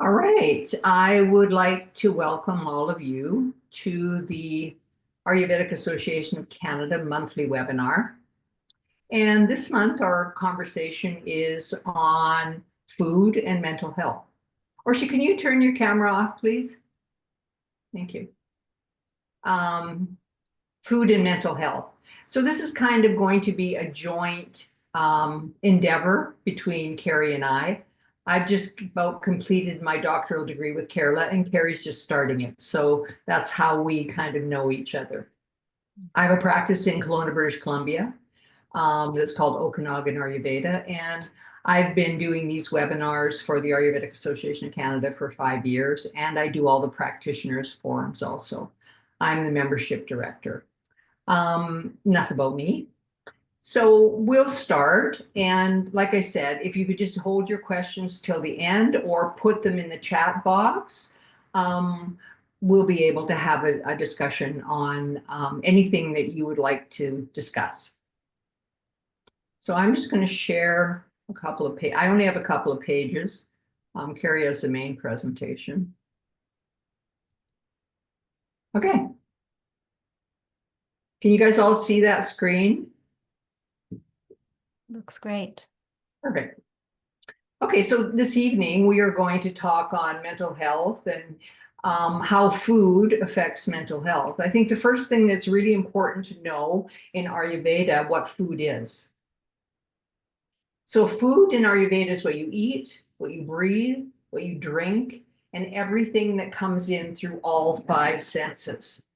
All right. I would like to welcome all of you to the Ayurvedic Association of Canada monthly webinar. And this month, our conversation is on food and mental health. Orshi, can you turn your camera off, please? Thank you. Um, Food and mental health. So this is kind of going to be a joint endeavor between Carrie and I. I've just about completed my doctoral degree with Carla, and Carrie's just starting it. So that's how we kind of know each other. I have a practice in Kelowna, British Columbia, that's called Okanagan Ayurveda, and I've been doing these webinars for the Ayurvedic Association of Canada for 5 years, and I do all the practitioners forums also. I'm the membership director. Enough about me. So we'll start. And like I said, if you could just hold your questions till the end or put them in the chat box, we'll be able to have a discussion on anything that you would like to discuss. So I'm just going to share a couple of pages. I only have a couple of pages. Carrie has the main presentation. Okay. Can you guys all see that screen? Looks great. Perfect. Okay, so this evening we are going to talk on mental health and how food affects mental health. I think the first thing that's really important to know in Ayurveda what food is. So food in Ayurveda is what you eat, what you breathe, what you drink, and everything that comes in through all five senses.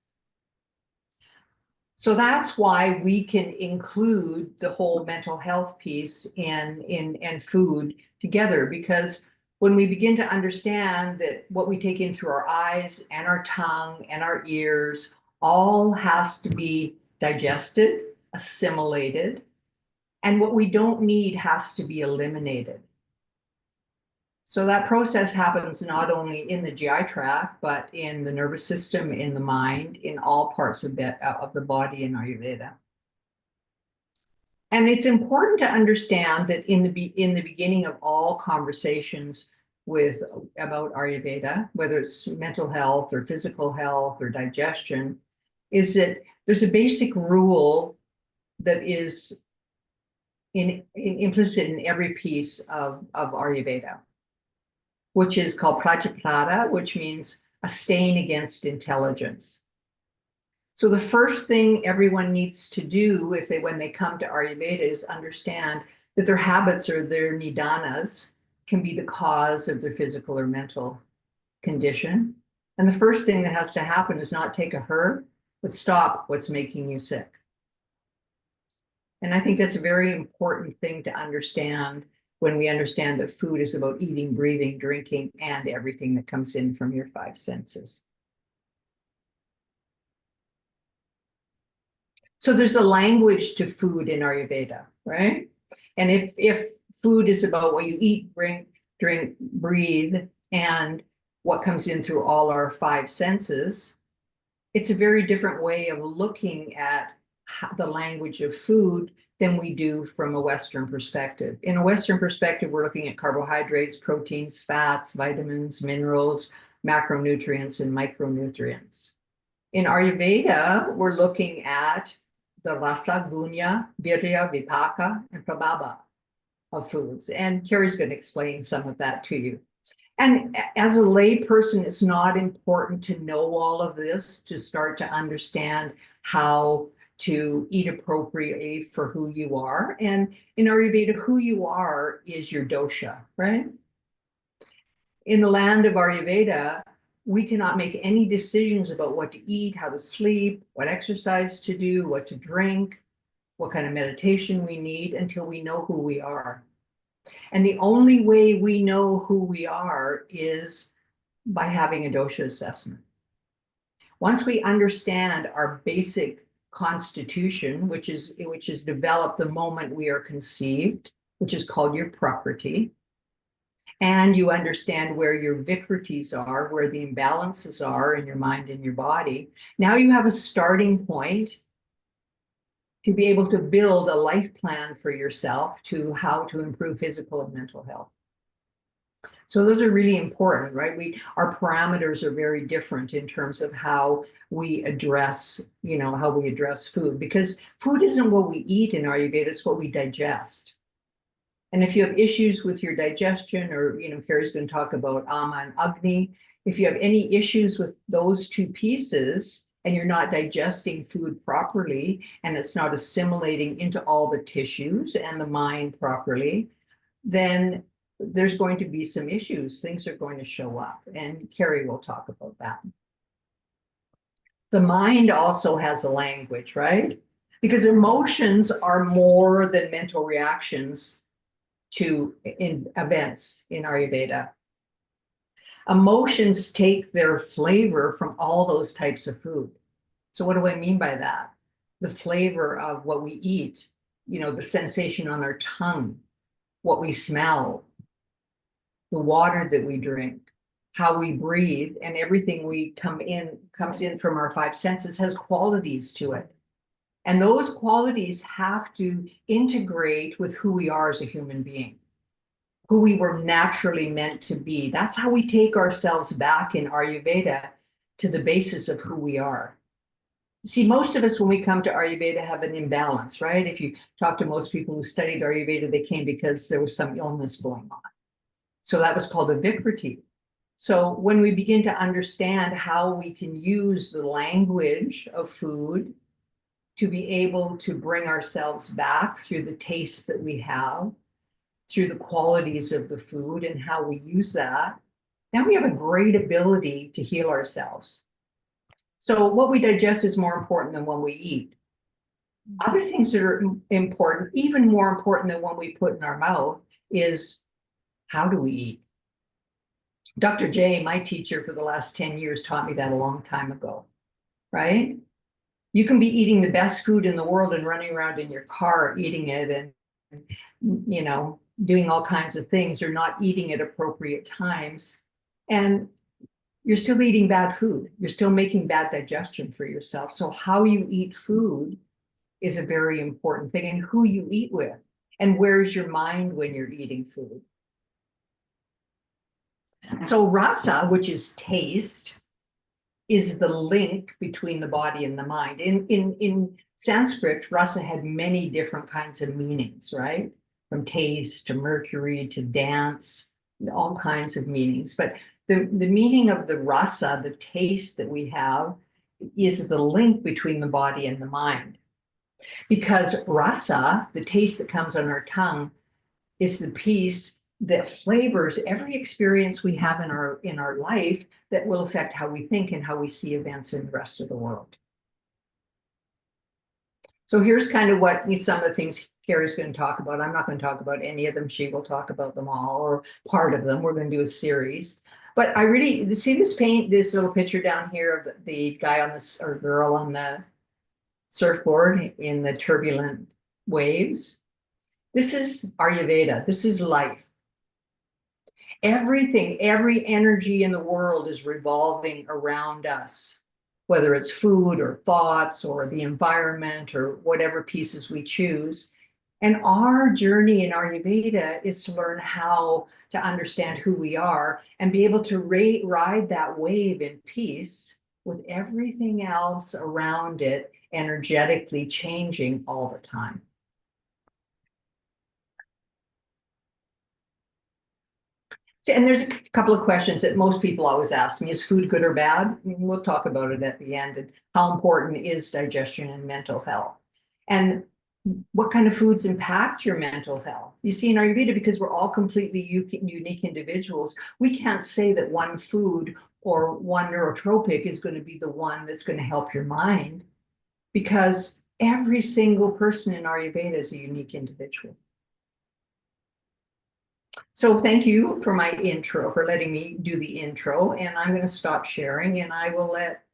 So that's why we can include the whole mental health piece in food together, because when we begin to understand that what we take in through our eyes and our tongue and our ears all has to be digested, assimilated, and what we don't need has to be eliminated. So that process happens not only in the GI tract, but in the nervous system, in the mind, in all parts of the body in Ayurveda. And it's important to understand that in the beginning of all conversations about Ayurveda, whether it's mental health or physical health or digestion, is that there's a basic rule that is implicit in every piece of Ayurveda, which is called Prajnapada, which means a stain against intelligence. So the first thing everyone needs to do when they come to Ayurveda is understand that their habits or their nidanas can be the cause of their physical or mental condition. And the first thing that has to happen is not take a herb, but stop what's making you sick. And I think that's a very important thing to understand when we understand that food is about eating, breathing, drinking, and everything that comes in from your five senses. So there's a language to food in Ayurveda, right? And if food is about what you eat, drink, breathe, and what comes in through all our five senses, it's a very different way of looking at the language of food than we do from a Western perspective. In a Western perspective, we're looking at carbohydrates, proteins, fats, vitamins, minerals, macronutrients, and micronutrients. In Ayurveda, we're looking at the rasa, gunya, virya, vipaka, and prabhava of foods. And Carrie's going to explain some of that to you. And as a lay person, it's not important to know all of this to start to understand how to eat appropriately for who you are. And in Ayurveda, who you are is your dosha, right? In the land of Ayurveda, we cannot make any decisions about what to eat, how to sleep, what exercise to do, what to drink, what kind of meditation we need until we know who we are. And the only way we know who we are is by having a dosha assessment. Once we understand our basic constitution, which is developed the moment we are conceived, which is called your prakriti, and you understand where your vikritis are, where the imbalances are in your mind and your body, now you have a starting point to be able to build a life plan for yourself to how to improve physical and mental health. So those are really important, right? Our parameters are very different in terms of how we address, how we address food, because food isn't what we eat in Ayurveda, it's what we digest. And if you have issues with your digestion, or, Carrie's going to talk about Ama and Agni, if you have any issues with those two pieces and you're not digesting food properly and it's not assimilating into all the tissues and the mind properly, then there's going to be some issues. Things are going to show up. And Carrie will talk about that. The mind also has a language, right? Because emotions are more than mental reactions to events in Ayurveda. Emotions take their flavor from all those types of food. So what do I mean by that? The flavor of what we eat, the sensation on our tongue, what we smell, the water that we drink, how we breathe, and everything comes in from our five senses has qualities to it. And those qualities have to integrate with who we are as a human being, who we were naturally meant to be. That's how we take ourselves back in Ayurveda to the basis of who we are. See, most of us, when we come to Ayurveda, have an imbalance, right? If you talk to most people who studied Ayurveda, they came because there was some illness going on. So that was called a Vikriti. So when we begin to understand how we can use the language of food to be able to bring ourselves back through the tastes that we have, through the qualities of the food and how we use that, then we have a great ability to heal ourselves. So what we digest is more important than what we eat. Other things that are important, even more important than what we put in our mouth, is how do we eat? Dr. J, my teacher for the last 10 years, taught me that a long time ago, right? You can be eating the best food in the world and running around in your car eating it and, doing all kinds of things, or not eating at appropriate times. And you're still eating bad food. You're still making bad digestion for yourself. So how you eat food is a very important thing, and who you eat with, and where's your mind when you're eating food. So rasa, which is taste, is the link between the body and the mind. In Sanskrit, rasa had many different kinds of meanings, right? From taste to mercury to dance, all kinds of meanings. But the meaning of the rasa, the taste that we have, is the link between the body and the mind. Because rasa, the taste that comes on our tongue, is the piece that flavors every experience we have in our life that will affect how we think and how we see events in the rest of the world. So here's kind of some of the things Carrie's going to talk about. I'm not going to talk about any of them. She will talk about them all, or part of them. We're going to do a series. But I really see this little picture down here of the guy on this, or girl on the surfboard in the turbulent waves. This is Ayurveda. This is life. Everything, every energy in the world is revolving around us, whether it's food or thoughts or the environment or whatever pieces we choose. And our journey in Ayurveda is to learn how to understand who we are and be able to ride that wave in peace with everything else around it energetically changing all the time. And there's a couple of questions that most people always ask me. Is food good or bad? We'll talk about it at the end. And how important is digestion and mental health? And what kind of foods impact your mental health? You see, in Ayurveda, because we're all completely unique individuals, we can't say that one food or one neurotropic is going to be the one that's going to help your mind, because every single person in Ayurveda is a unique individual. So thank you for my intro, for letting me do the intro, and I'm going to stop sharing and I will let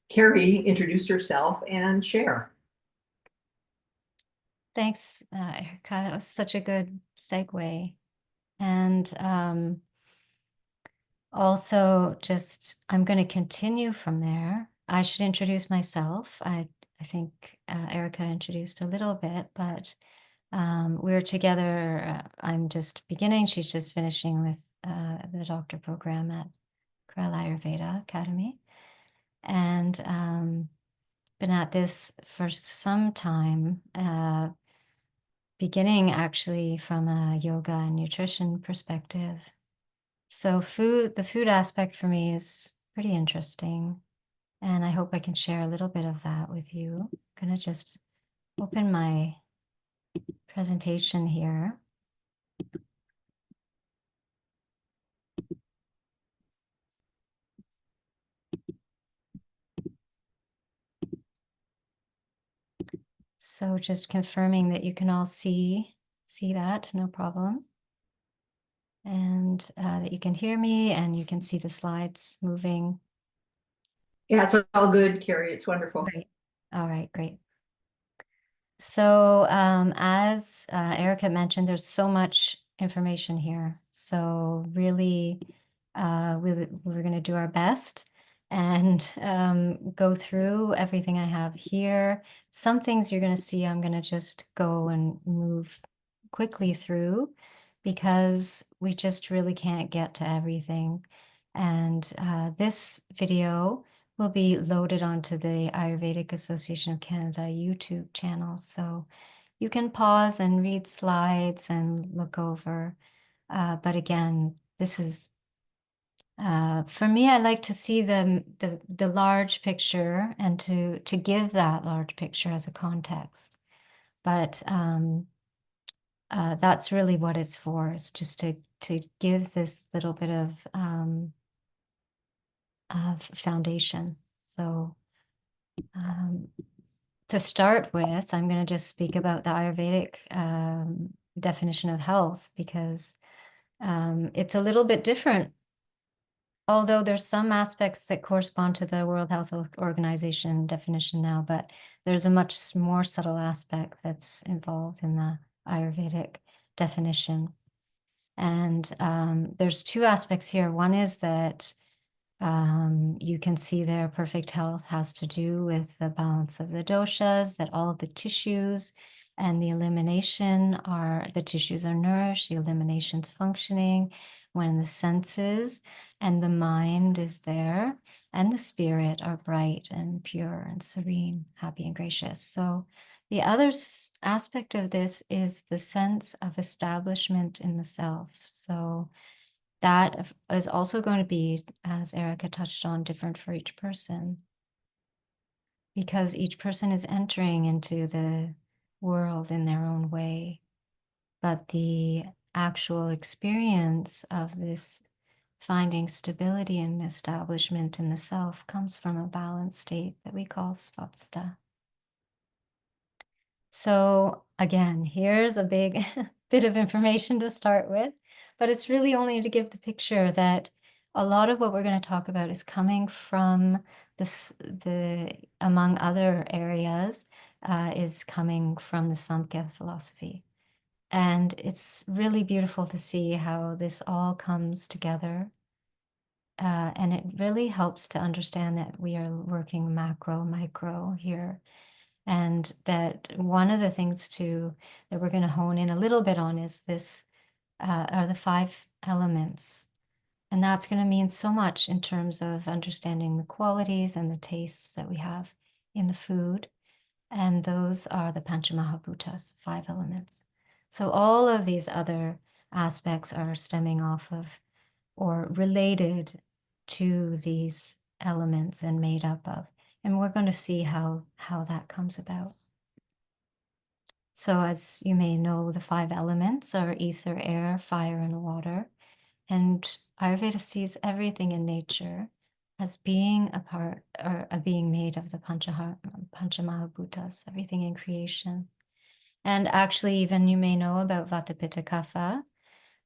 Carrie introduce herself and share. Thanks, Erica. That was such a good segue. And also, I'm going to continue from there. I should introduce myself. I think Erica introduced a little bit, but We're together. I'm just beginning. She's just finishing with the doctor program at Ayurveda Academy, and been at this for some time, beginning actually from a yoga and nutrition perspective. So the food aspect for me is pretty interesting, and I hope I can share a little bit of that with you. I'm gonna just open my presentation here. So just confirming that you can all see that, no problem. And that you can hear me and you can see the slides moving. Yeah, it's all good, Carrie. It's wonderful. Great. All right, great. So as Erica mentioned, there's so much information here. So really, we're going to do our best and go through everything I have here. Some things you're going to see, I'm going to just go and move quickly through because we just really can't get to everything. And this video will be loaded onto the Ayurvedic Association of Canada YouTube channel. So you can pause and read slides and look over. But again, this is, for me, I like to see the large picture and to give that large picture as a context. But that's really what it's for, is just to give this little bit of foundation. So to start with, I'm going to just speak about the Ayurvedic definition of health because it's a little bit different. Although there's some aspects that correspond to the World Health Organization definition now, but there's a much more subtle aspect that's involved in the Ayurvedic definition. And there's two aspects here. One is that you can see there perfect health has to do with the balance of the doshas, that all of the tissues and the the tissues are nourished, the elimination's functioning, when the senses and the mind is there, and the spirit are bright and pure and serene, happy and gracious. So the other aspect of this is the sense of establishment in the self. So that is also going to be, as Erica touched on, different for each person because each person is entering into the world in their own way. But the actual experience of this finding stability and establishment in the self comes from a balanced state that we call svastha. So again, here's a big bit of information to start with, but it's really only to give the picture that a lot of what we're going to talk about is coming from among other areas, is coming from the Samkhya philosophy. And it's really beautiful to see how this all comes together. And it really helps to understand that we are working macro, micro here. And that one of the things that we're going to hone in a little bit on is this, are the 5 elements. And that's going to mean so much in terms of understanding the qualities and the tastes that we have in the food. And those are the Panchamahabhutas, 5 elements. So all of these other aspects are stemming off of or related to these elements and made up of. And we're going to see how that comes about. So as you may know, the 5 elements are ether, air, fire, and water. And Ayurveda sees everything in nature as being a part or being made of the Panchamahabhutas, everything in creation. And actually, even you may know about Vata Pitta Kapha,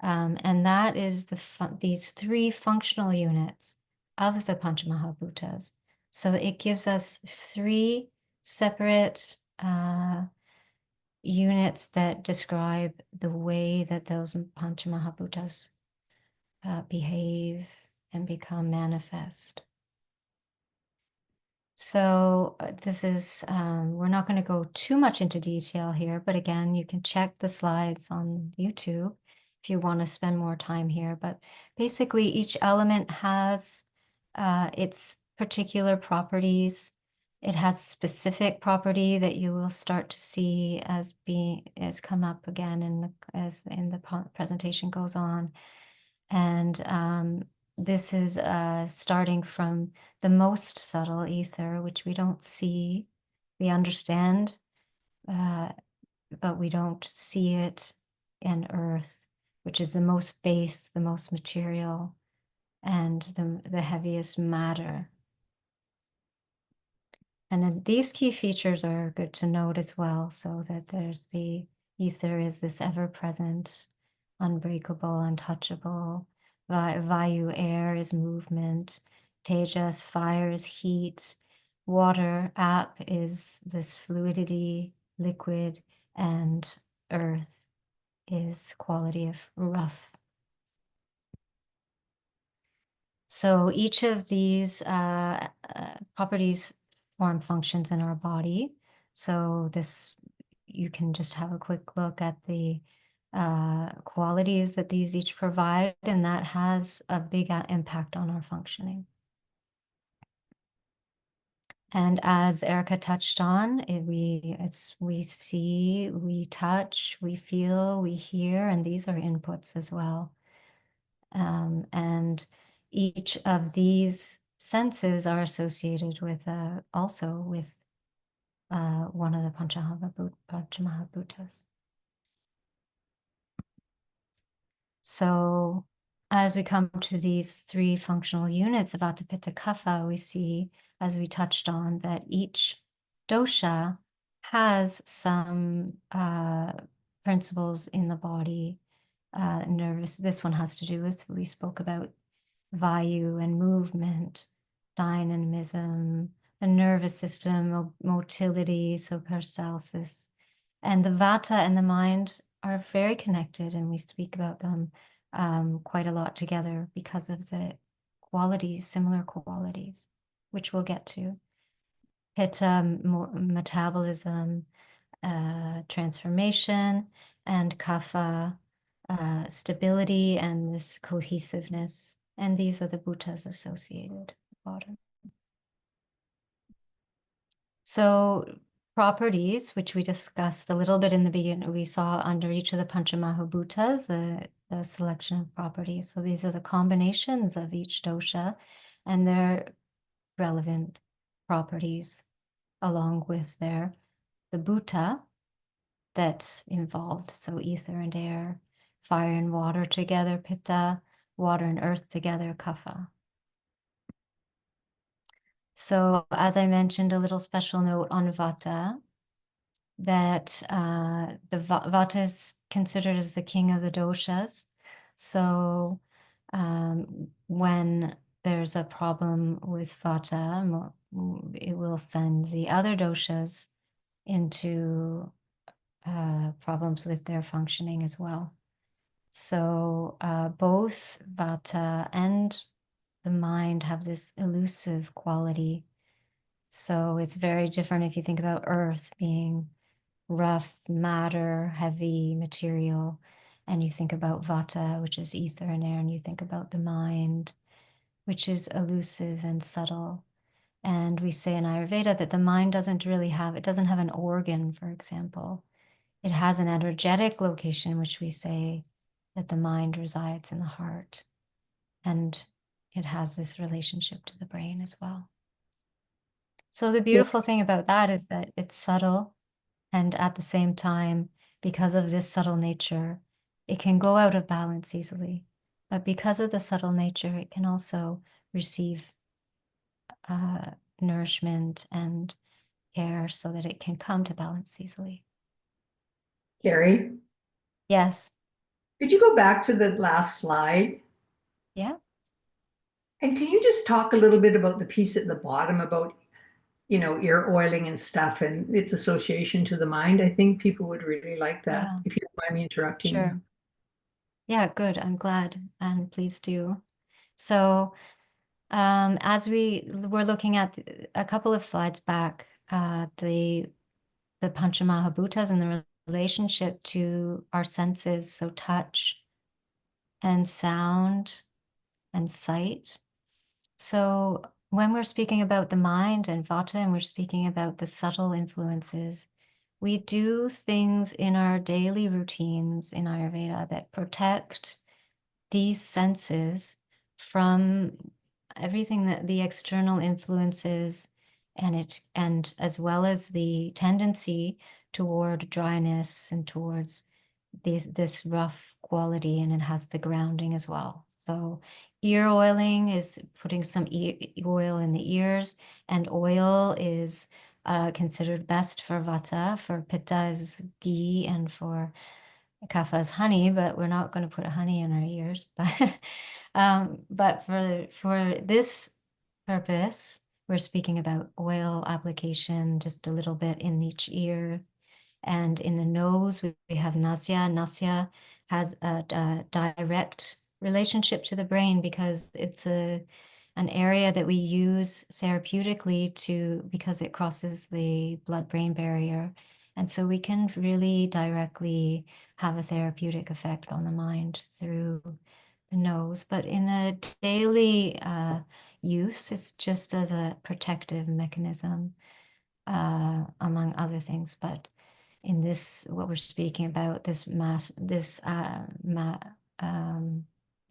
and that is these 3 functional units of the Panchamahabhutas. So it gives us 3 separate units that describe the way that those Panchamahabhutas behave and become manifest. So this is, we're not going to go too much into detail here, but again, you can check the slides on YouTube if you want to spend more time here. But basically, each element has its particular properties. It has specific property that you will start to see as come up again as in the presentation goes on. And this is starting from the most subtle ether, which we don't see. We understand, but we don't see it in earth, which is the most base, the most material, and the heaviest matter. And then these key features are good to note as well, so that there's the ether is this ever-present, unbreakable, untouchable. Vayu, air, is movement. Tejas, fire, is heat. Water, ap, is this fluidity, liquid. And earth is quality of rough. So each of these properties form functions in our body. So this, you can just have a quick look at the qualities that these each provide, and that has a big impact on our functioning. And as Erica touched on, we see, we touch, we feel, we hear, and these are inputs as well. And each of these senses are associated with also with one of the Panchamahabhutas. So as we come to these three functional units of Vata, Pitta, Kapha, we see, as we touched on, that each dosha has some principles in the body. Nervous, this one has to do with, we spoke about vayu and movement, dynamism, the nervous system, motility, so paracelsus. And the vata and the mind are very connected, and we speak about them quite a lot together because of the qualities, similar qualities, which we'll get to. Pitta, metabolism, transformation, and kapha, stability and this cohesiveness. And these are the bhutas associated at the bottom. So properties, which we discussed a little bit in the beginning, we saw under each of the Panchamahabhutas, the selection of properties. So these are the combinations of each dosha and their relevant properties, along with the bhuta that's involved. So ether and air, fire and water together, pitta, water and earth together, kapha. So as I mentioned, a little special note on vata, that the vata is considered as the king of the doshas. So when there's a problem with vata, it will send the other doshas into problems with their functioning as well. So both vata and the mind have this elusive quality. So it's very different if you think about earth being rough, matter, heavy material, and you think about vata, which is ether and air, and you think about the mind, which is elusive and subtle. And we say in Ayurveda that the mind doesn't have an organ, for example. It has an energetic location, which we say that the mind resides in the heart. And it has this relationship to the brain as well. So the beautiful thing about that is that it's subtle, and at the same time, because of this subtle nature, it can go out of balance easily. But because of the subtle nature, it can also receive nourishment and care so that it can come to balance easily. Carrie, Yes. could you go back to the last slide? Yeah. And can you just talk a little bit about the piece at the bottom about, ear oiling and stuff and its association to the mind? I think people would really like that, Yeah. if you don't mind me interrupting you. Sure. Yeah, good. I'm glad, and please do. So As we were looking at a couple of slides back, the Panchamahabhutas and the relationship to our senses, so touch and sound and sight. So when we're speaking about the mind and vata, and we're speaking about the subtle influences, we do things in our daily routines in Ayurveda that protect these senses from everything that the external influences and as well as the tendency toward dryness and towards this rough quality, and it has the grounding as well. So ear oiling is putting some oil in the ears, and oil is considered best for vata. For pitta is ghee, and for kapha is honey, but we're not going to put honey in our ears. But for this purpose, we're speaking about oil application, just a little bit in each ear. And in the nose, we have nasya. Nasya has a direct relationship to the brain because it's an area that we use therapeutically because it crosses the blood-brain barrier. And so we can really directly have a therapeutic effect on the mind through the nose. But in a daily use, it's just as a protective mechanism, among other things. But in this, what we're speaking about, this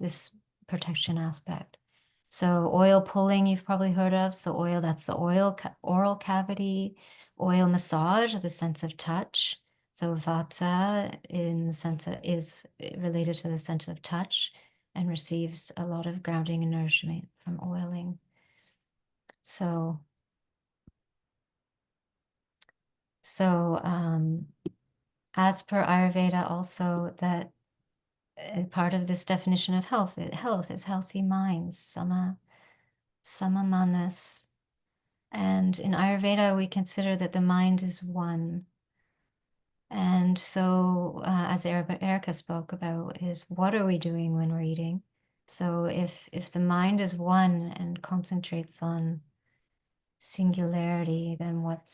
this protection aspect. So oil pulling, you've probably heard of. So oil, that's the oral cavity. Oil massage, the sense of touch. So vata in the sense of, is related to the sense of touch and receives a lot of grounding and nourishment from oiling. So as per Ayurveda also, that part of this definition of health is healthy minds, sama manas. And in Ayurveda, we consider that the mind is one. And so, as Erica spoke about, is what are we doing when we're eating? So if the mind is one and concentrates on singularity, then what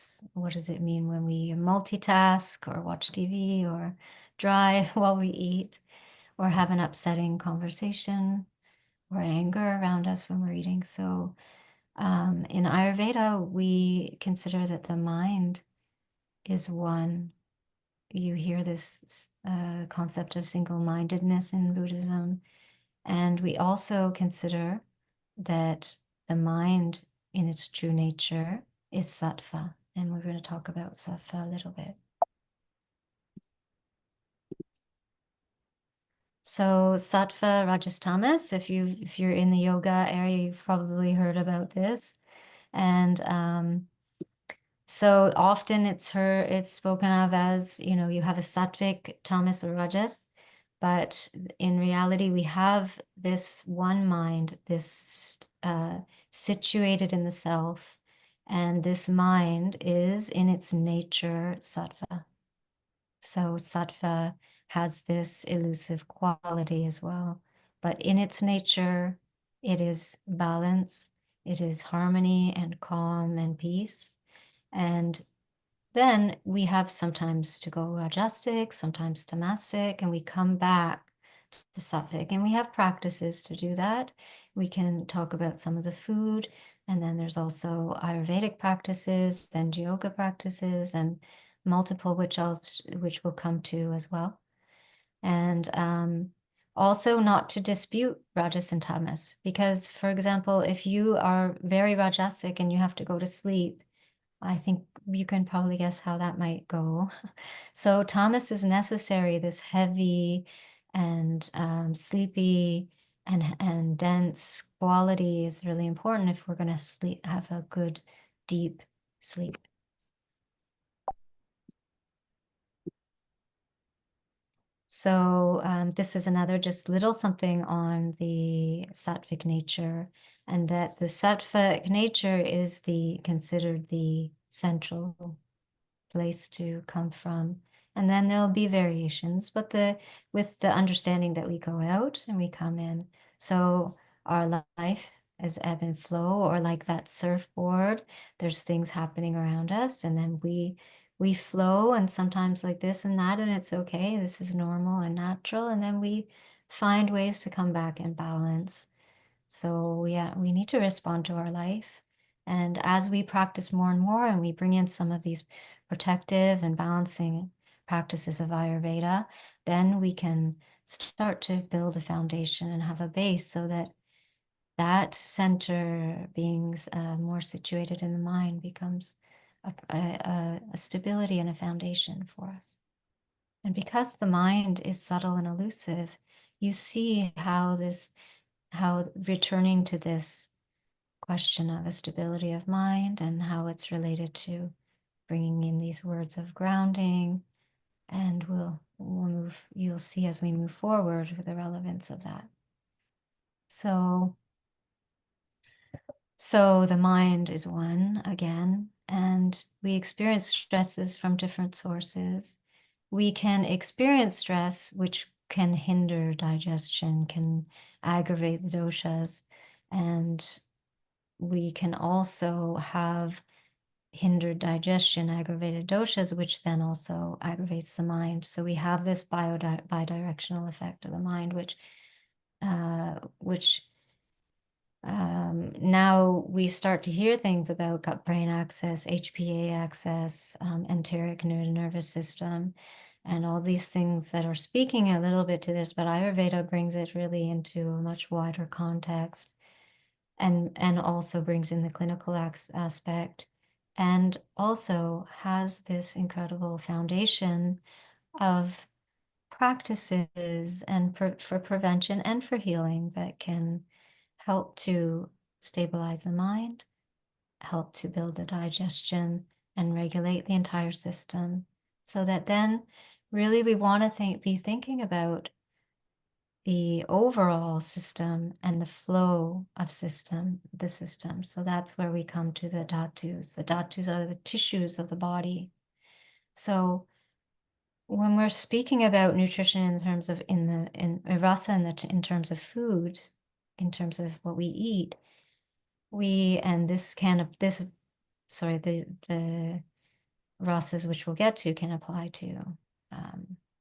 does it mean when we multitask or watch TV or drive while we eat or have an upsetting conversation or anger around us when we're eating? So in Ayurveda, we consider that the mind is one. You hear this concept of single-mindedness in Buddhism. And we also consider that the mind in its true nature is sattva. And we're going to talk about sattva a little bit. So sattva, rajas, tamas, if you're in the yoga area, you've probably heard about this. And so often it's spoken of as, you have a sattvic, tamas, or rajas, but in reality, we have this one mind, this situated in the self, and this mind is in its nature sattva. So sattva has this elusive quality as well, but in its nature, it is balance, it is harmony and calm and peace. And then we have sometimes to go rajasic, sometimes tamasic, and we come back to sattvic. And we have practices to do that. We can talk about some of the food, and then there's also Ayurvedic practices and yoga practices and multiple, which we'll come to as well. And also not to dispute rajas and tamas, because, for example, if you are very rajasic and you have to go to sleep, I think you can probably guess how that might go. So tamas is necessary. This heavy and sleepy and dense quality is really important if we're going to have a good, deep sleep. So this is another just little something on the sattvic nature, and that the sattvic nature is considered the central place to come from. And then there'll be variations, but with the understanding that we go out and we come in. So our life as ebb and flow, or like that surfboard. There's things happening around us, and then we flow, and sometimes like this and that, and it's okay. This is normal and natural, and then we find ways to come back in balance. So yeah, we need to respond to our life. And as we practice more and more, and we bring in some of these protective and balancing practices of Ayurveda, then we can start to build a foundation and have a base, so that that center being more situated in the mind becomes a stability and a foundation for us. And because the mind is subtle and elusive, you see how returning to this question of a stability of mind and how it's related to bringing in these words of grounding, and you'll see as we move forward the relevance of that. So the mind is one again, and we experience stresses from different sources. We can experience stress, which can hinder digestion, can aggravate the doshas, and we can also have hindered digestion, aggravated doshas, which then also aggravates the mind. So we have this bidirectional effect of the mind, which now we start to hear things about gut-brain axis, HPA axis, enteric nervous system, and all these things that are speaking a little bit to this, but Ayurveda brings it really into a much wider context, and also brings in the clinical aspect, and also has this incredible foundation of practices and for prevention and for healing that can help to stabilize the mind, help to build the digestion, and regulate the entire system. So that then really we want to be thinking about the overall system and the flow of the system. So that's where we come to the dhatus. The dhatus are the tissues of the body. So when we're speaking about nutrition in terms of in rasa, in terms of food, in terms of what we eat, and the rasas, which we'll get to, can apply to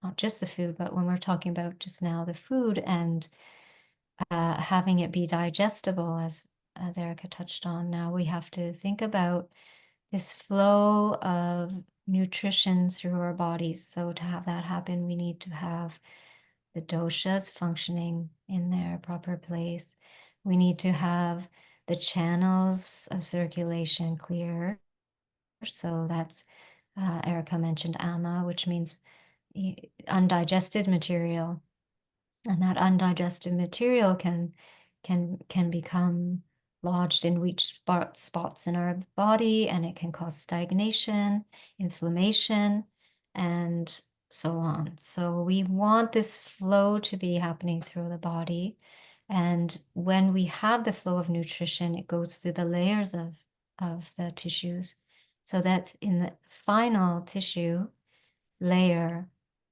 not just the food, but when we're talking about just now the food and having it be digestible, as Erica touched on. Now we have to think about this flow of nutrition through our bodies. So to have that happen, we need to have the doshas functioning in their proper place. We need to have the channels of circulation clear. So that's, Erica mentioned ama, which means undigested material. And that undigested material can become lodged in weak spots in our body, and it can cause stagnation, inflammation, and so on. So we want this flow to be happening through the body. And when we have the flow of nutrition, it goes through the layers of the tissues, so that in the final tissue layer,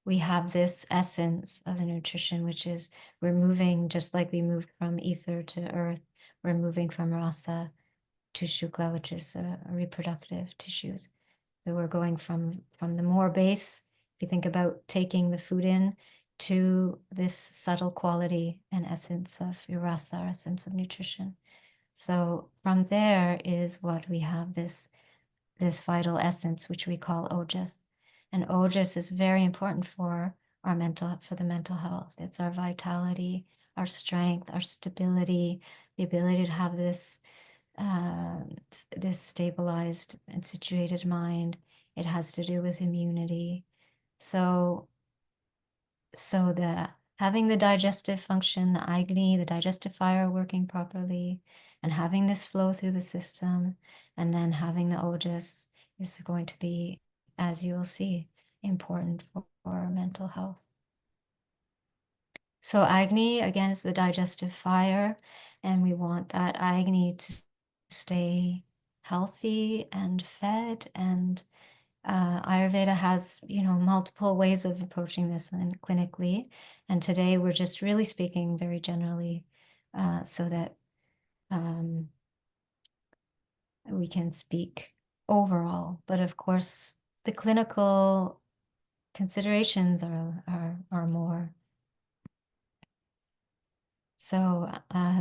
we have this essence of the nutrition, which is we're moving, just like we moved from ether to earth, we're moving from rasa to shukla, which is reproductive tissues. So we're going from the more base, if you think about taking the food in, to this subtle quality and essence of your rasa, essence of nutrition. So from there is what we have this vital essence, which we call ojas. And ojas is very important for the mental health. It's our vitality, our strength, our stability, the ability to have this stabilized and situated mind. It has to do with immunity. So having the digestive function, the agni, the digestive fire working properly, and having this flow through the system, and then having the ojas is going to be, as you will see, important for our mental health. So agni, again, is the digestive fire, and we want that agni to stay healthy and fed. And Ayurveda has, multiple ways of approaching this and clinically. And today we're just really speaking very generally, so that we can speak overall, but of course, the clinical considerations are more. So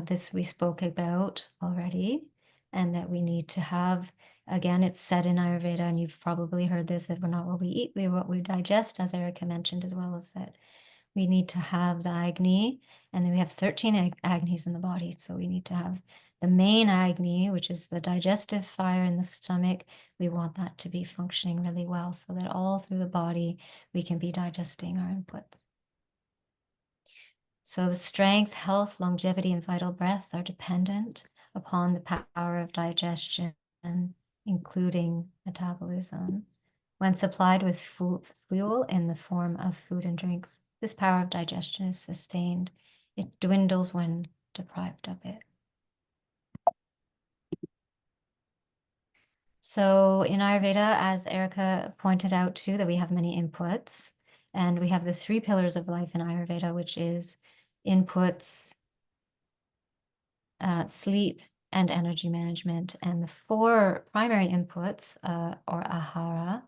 this we spoke about already, and that we need to have, again, it's said in Ayurveda, and you've probably heard this, that we're not what we eat, we're what we digest, as Erica mentioned as well, as that we need to have the Agni, and then we have 13 Agnis in the body. So we need to have the main Agni, which is the digestive fire in the stomach. We want that to be functioning really well so that all through the body, we can be digesting our inputs. So the strength, health, longevity, and vital breath are dependent upon the power of digestion, including metabolism. When supplied with fuel in the form of food and drinks, this power of digestion is sustained. It dwindles when deprived of it. So in Ayurveda, as Erica pointed out too, that we have many inputs, and we have the 3 pillars of life in Ayurveda, which is inputs, sleep, and energy management. And the 4 primary inputs, or ahara,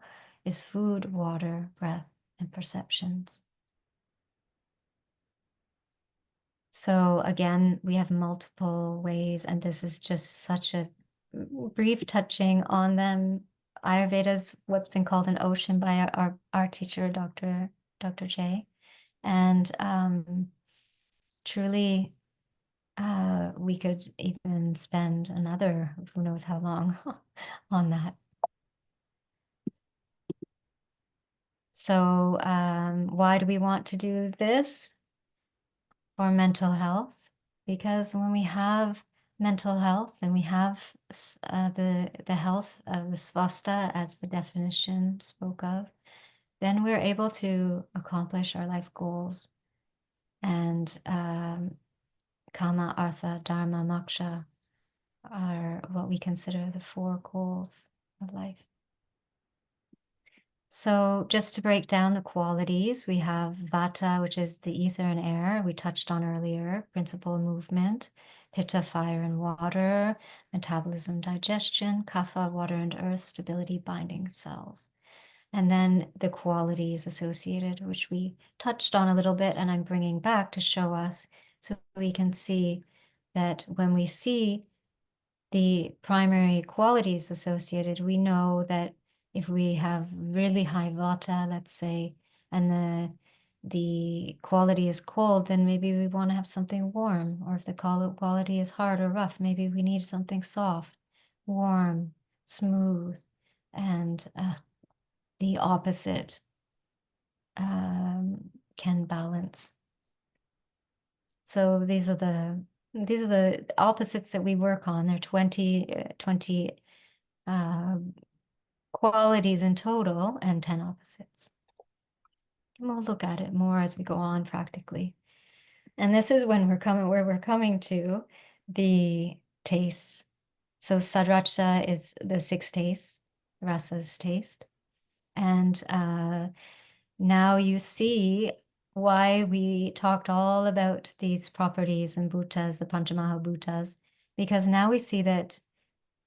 is food, water, breath, and perceptions. So again, we have multiple ways, and this is just such a brief touching on them. Ayurveda is what's been called an ocean by our teacher, Dr. J. And truly, we could even spend another, who knows how long, on that. So why do we want to do this? For mental health, because when we have mental health and we have the health of the swasta, as the definition spoke of, then we're able to accomplish our life goals. And kama, artha, dharma, moksha are what we consider the 4 goals of life. So just to break down the qualities, we have vata, which is the ether and air we touched on earlier, principle movement, pitta, fire and water, metabolism, digestion, kapha, water and earth, stability, binding cells. And then the qualities associated, which we touched on a little bit, and I'm bringing back to show us so we can see that when we see the primary qualities associated, we know that if we have really high vata, let's say, and the quality is cold, then maybe we want to have something warm. Or if the quality is hard or rough, maybe we need something soft, warm, smooth, and the opposite can balance. So these are the opposites that we work on. There are 20 qualities in total and 10 opposites. And we'll look at it more as we go on practically. And this is when where we're coming to the tastes. So sadracha is the 6 tastes, rasa's taste. And now you see why we talked all about these properties and bhutas, the Panchamaha bhutas, because now we see that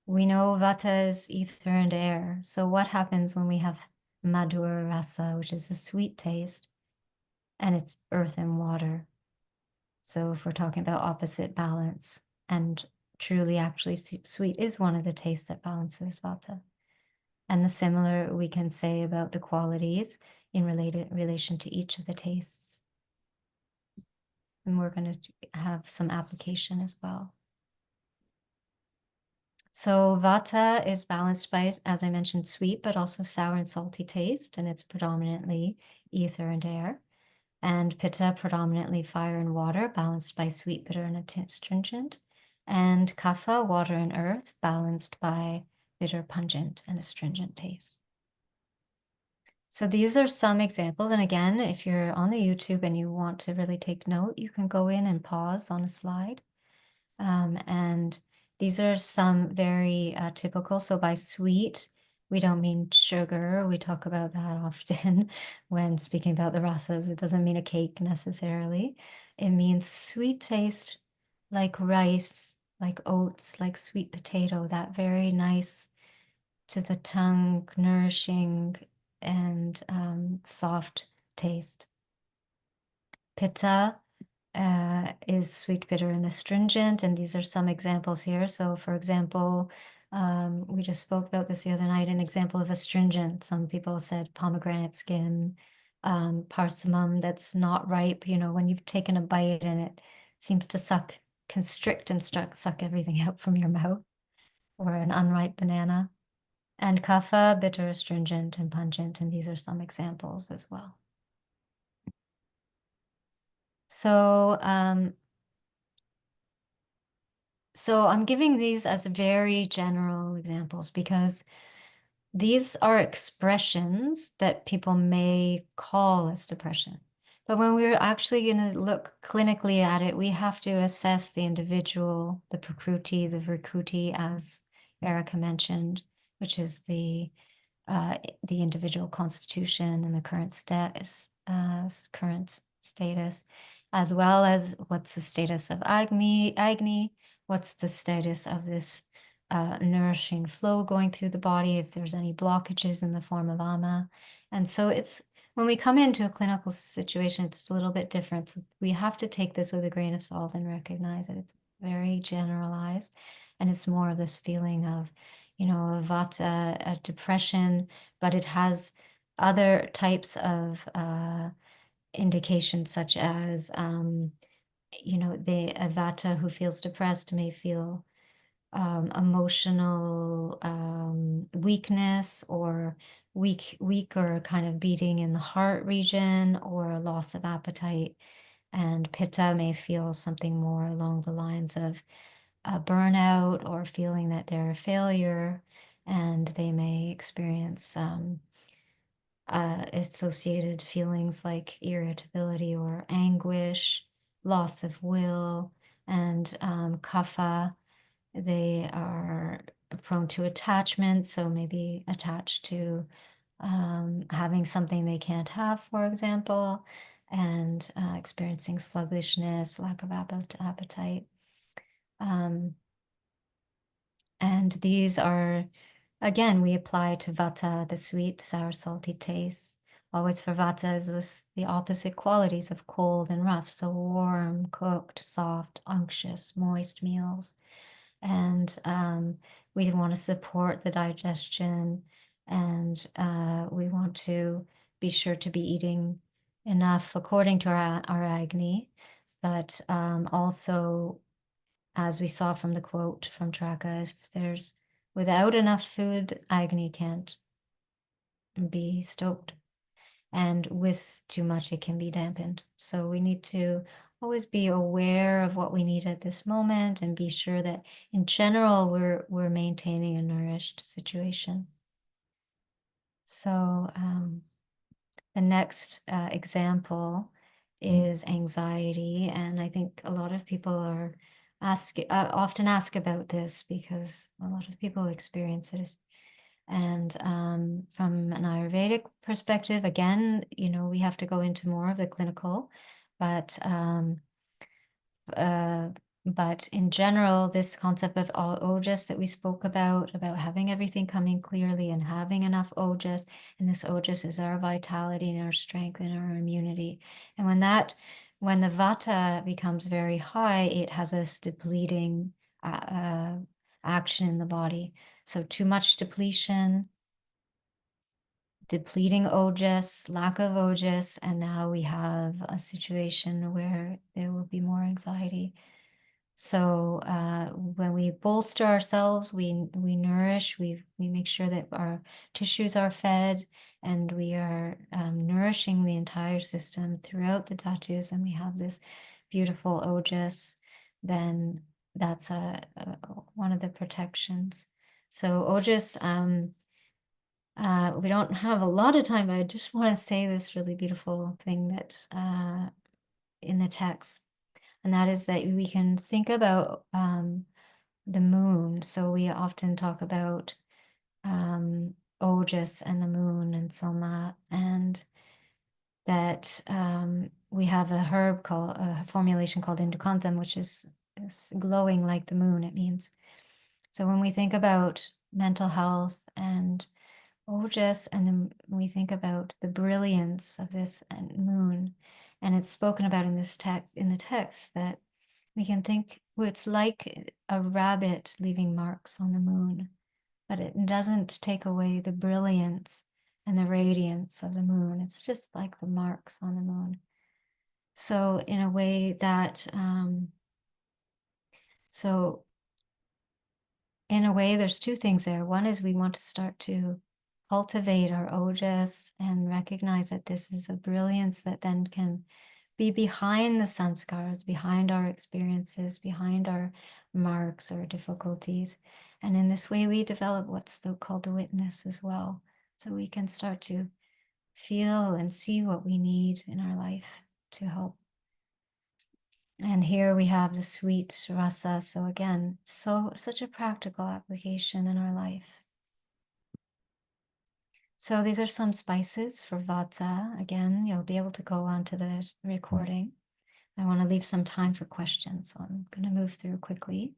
we know vata is ether and air. So what happens when we have madhura rasa, which is a sweet taste, and it's earth and water? So if we're talking about opposite balance, and truly actually sweet is one of the tastes that balances vata. And the similar we can say about the qualities in relation to each of the tastes. And we're going to have some application as well. So vata is balanced by, as I mentioned, sweet, but also sour and salty taste, and it's predominantly ether and air. And pitta, predominantly fire and water, balanced by sweet, bitter, and astringent. And kapha, water and earth, balanced by bitter, pungent, and astringent taste. So these are some examples. And again, if you're on the YouTube and you want to really take note, you can go in and pause on a slide. And these are some very typical. So by sweet, we don't mean sugar. We talk about that often when speaking about the rasas. It doesn't mean a cake necessarily. It means sweet taste like rice, like oats, like sweet potato, that very nice to the tongue, nourishing and soft taste. Pitta is sweet, bitter, and astringent, and these are some examples here. So, for example, we just spoke about this the other night, an example of astringent. Some people said pomegranate skin, parsimum that's not ripe, when you've taken a bite and it seems to constrict and suck everything out from your mouth, or an unripe banana. And kapha, bitter, astringent, and pungent, and these are some examples as well. So, so I'm giving these as very general examples because these are expressions that people may call as depression. But when we're actually going to look clinically at it, we have to assess the individual, the prakruti, the vrikuti, as Erica mentioned, which is the individual constitution and the current status, as well as what's the status of Agni, what's the status of this nourishing flow going through the body, if there's any blockages in the form of ama. And so it's when we come into a clinical situation, it's a little bit different. So we have to take this with a grain of salt and recognize that it's very generalized, and it's more of this feeling of, a vata, a depression, but it has other types of indications, such as, the vata who feels depressed may feel emotional weakness, or weaker kind of beating in the heart region, or a loss of appetite. And pitta may feel something more along the lines of a burnout, or feeling that they're a failure, and they may experience associated feelings like irritability or anguish, loss of will. And kapha, they are prone to attachment, so maybe attached to having something they can't have, for example, and experiencing sluggishness, lack of appetite. And these are, again, we apply to vata, the sweet, sour, salty tastes. Always for vata is the opposite qualities of cold and rough. So warm, cooked, soft, unctuous, moist meals. And we want to support the digestion, and we want to be sure to be eating enough according to our Agni, but also, as we saw from the quote from Traka, if there's without enough food, Agni can't be stoked. And with too much, it can be dampened. So we need to always be aware of what we need at this moment, and be sure that in general, we're maintaining a nourished situation. So the next example is anxiety. And I think a lot of people are often ask about this, because a lot of people experience it. And from an Ayurvedic perspective, again, we have to go into more of the clinical, but in general, this concept of ojas that we spoke about having everything coming clearly and having enough ojas, and this ojas is our vitality and our strength and our immunity. And when the vata becomes very high, it has a depleting action in the body. So too much depleting ojas, lack of ojas, and now we have a situation where there will be more anxiety. So when we bolster ourselves, we nourish, we make sure that our tissues are fed, and we are nourishing the entire system throughout the dhatus, and we have this beautiful ojas, then that's one of the protections. So ojas, we don't have a lot of time, but I just want to say this really beautiful thing that's in the text. And that is that we can think about the moon. So we often talk about Ojas and the moon and Soma, and that we have a formulation called Indukantham, which is glowing like the moon, it means. So when we think about mental health and ojas, and then we think about the brilliance of this moon, and it's spoken about in this text, in the text, that we can think, well, it's like a rabbit leaving marks on the moon, but it doesn't take away the brilliance and the radiance of the moon. It's just like the marks on the moon. So in a way that, so in a way, there's two things there. One is we want to start to cultivate our ojas and recognize that this is a brilliance that then can be behind the samskaras, behind our experiences, behind our marks or difficulties. And in this way, we develop what's called the witness as well. So we can start to feel and see what we need in our life to help. And here we have the sweet rasa. So again, such a practical application in our life. So these are some spices for vata. Again, you'll be able to go on to the recording. I want to leave some time for questions, so I'm going to move through quickly.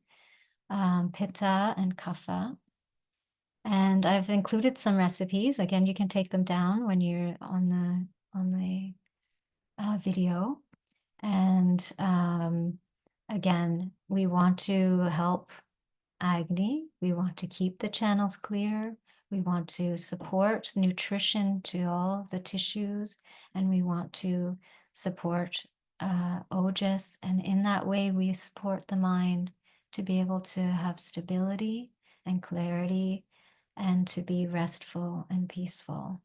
Pitta and kapha. And I've included some recipes. Again, you can take them down when you're on the video. And again, we want to help Agni. We want to keep the channels clear. We want to support nutrition to all the tissues, and we want to support ojas. And in that way, we support the mind to be able to have stability and clarity and to be restful and peaceful.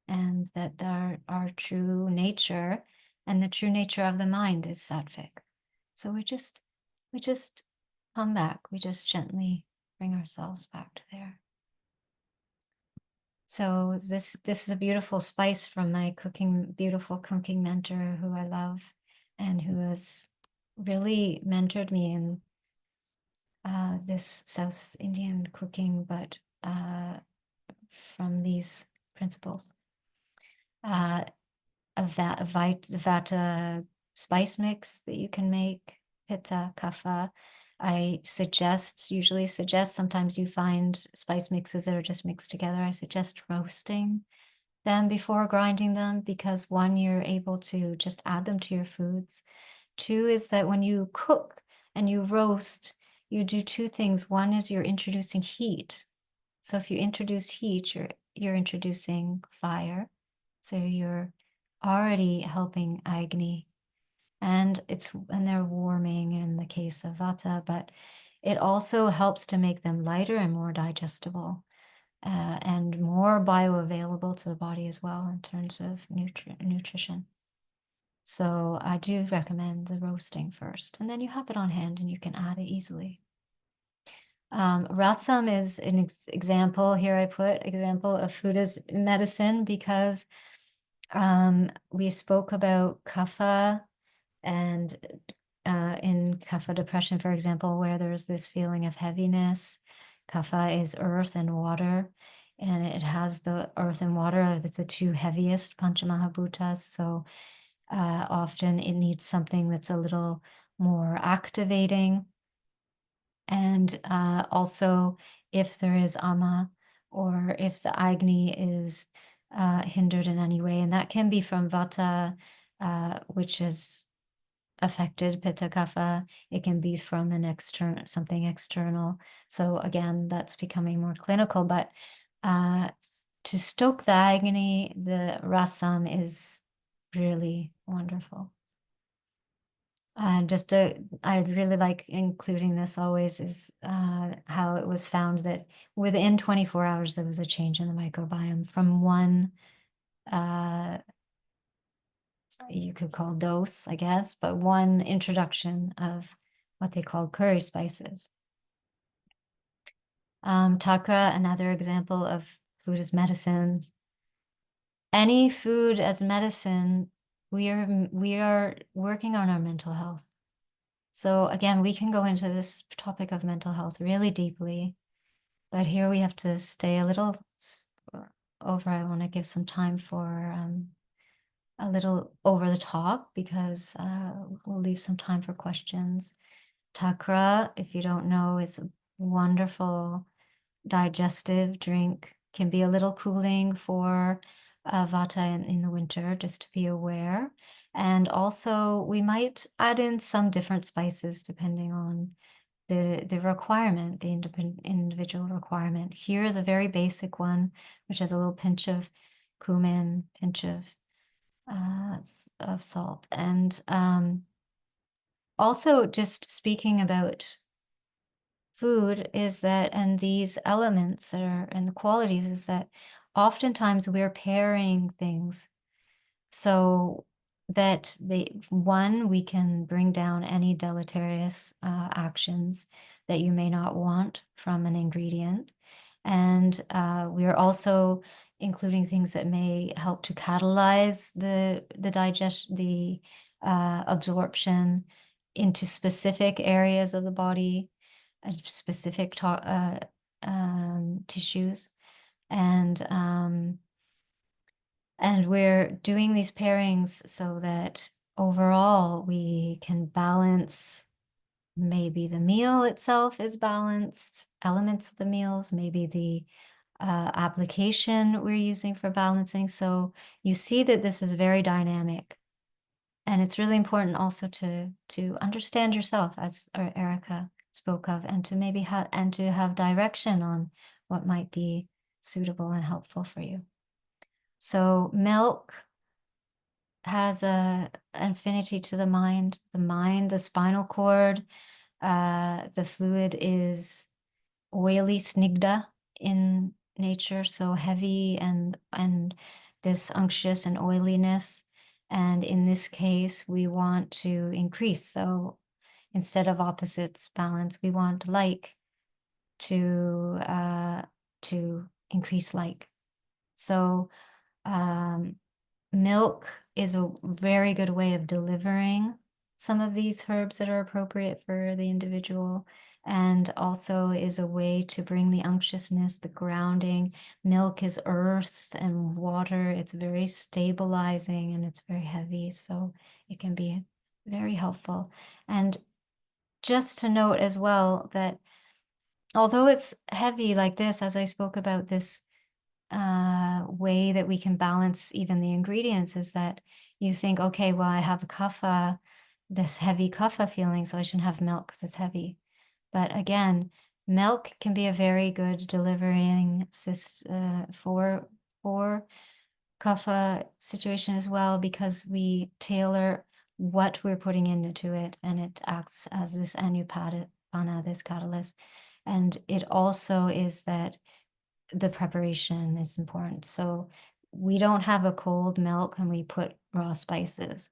And that our true nature and the true nature of the mind is sattvic. So we just come back. We just gently bring ourselves back to there. So this is a beautiful spice from my beautiful cooking mentor who I love and who has really mentored me in this South Indian cooking, but from these principles. A vata spice mix that you can make, pitta, kapha. I usually suggest, sometimes you find spice mixes that are just mixed together. I suggest roasting them before grinding them because one, you're able to just add them to your foods. Two is that when you cook and you roast, you do two things. One is you're introducing heat. So if you introduce heat, you're introducing fire. So you're already helping Agni. And they're warming in the case of Vata, but it also helps to make them lighter and more digestible and more bioavailable to the body as well in terms of nutrition. So I do recommend the roasting first, and then you have it on hand and you can add it easily. Rasam is an example. Here I put example of food as medicine because we spoke about kapha and in kapha depression, for example, where there's this feeling of heaviness. Kapha is earth and water, and it has the earth and water are the two heaviest panchamahabhutas. So often it needs something that's a little more activating. And also, if there is ama or if the agni is hindered in any way, and that can be from vata, which is affected pitta kapha. It can be from something external. So again, that's becoming more clinical. But to stoke the agni, the rasam is really wonderful. And I really like including this always is how it was found that within 24 hours, there was a change in the microbiome from one, you could call dose, I guess, but one introduction of what they call curry spices. Takra, another example of food as medicine. Any food as medicine, we are working on our mental health. So again, we can go into this topic of mental health really deeply, but here we have to stay a little over. I want to give some time for a little over the top because we'll leave some time for questions. Takra, if you don't know, is a wonderful digestive drink. Can be a little cooling for vata in the winter, just to be aware. And also, we might add in some different spices depending on the requirement, the individual requirement. Here is a very basic one, which has a little pinch of cumin, pinch of salt. And also, just speaking about food is that, and these elements that are, and the qualities is that oftentimes we're pairing things so that we can bring down any deleterious actions that you may not want from an ingredient. And we are also including things that may help to catalyze the absorption into specific areas of the body, specific tissues. And we're doing these pairings so that overall we can balance. Maybe the meal itself is balanced, elements of the meals, maybe the application we're using for balancing. So you see that this is very dynamic. And it's really important also to understand yourself, as Erica spoke of, and to maybe have direction on what might be suitable and helpful for you. So milk has a affinity to the mind, the spinal cord. The fluid is oily snigdha in nature, so heavy and this unctuous and oiliness. And in this case, we want to increase. So instead of opposites balance, we want like to increase like. So milk is a very good way of delivering some of these herbs that are appropriate for the individual, and also is a way to bring the unctuousness, the grounding. Milk is earth and water. It's very stabilizing and it's very heavy, so it can be very helpful. And just to note as well that although it's heavy like this, as I spoke about this way that we can balance even the ingredients, is that you think, okay, well, I have a kapha, this heavy kapha feeling, so I shouldn't have milk because it's heavy. But again, milk can be a very good delivering for kapha situation as well, because we tailor what we're putting into it, and it acts as this anupadana, this catalyst. And it also is that the preparation is important. So we don't have a cold milk and we put raw spices.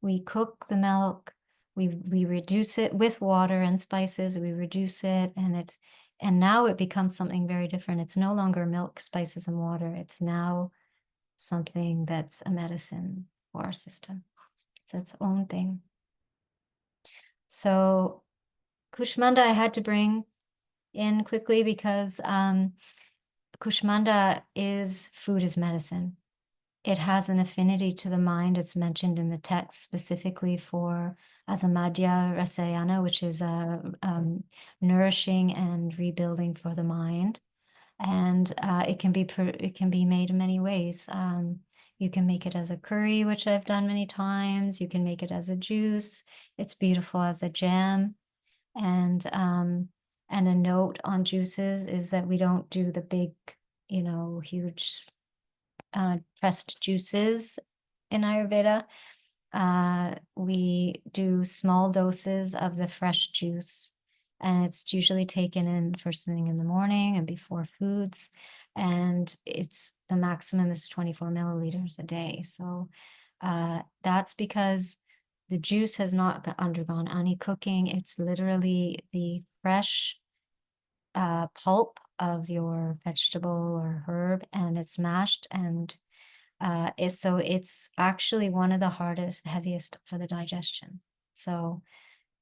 We cook the milk, we reduce it with water and spices, we reduce it, and now it becomes something very different. It's no longer milk, spices, and water. It's now something that's a medicine for our system. It's its own thing. So Kushmanda I had to bring in quickly because Kushmanda is food is medicine. It has an affinity to the mind. It's mentioned in the text specifically for as a Madhya Rasayana, which is nourishing and rebuilding for the mind. And it can be made in many ways. You can make it as a curry, which I've done many times. You can make it as a juice. It's beautiful as a jam. And a note on juices is that we don't do the big, huge pressed juices in Ayurveda. We do small doses of the fresh juice, and it's usually taken in first thing in the morning and before foods. And it's the maximum is 24 milliliters a day. So that's because the juice has not undergone any cooking. It's literally the fresh pulp of your vegetable or herb, and it's mashed, and so it's actually one of the hardest, heaviest for the digestion. So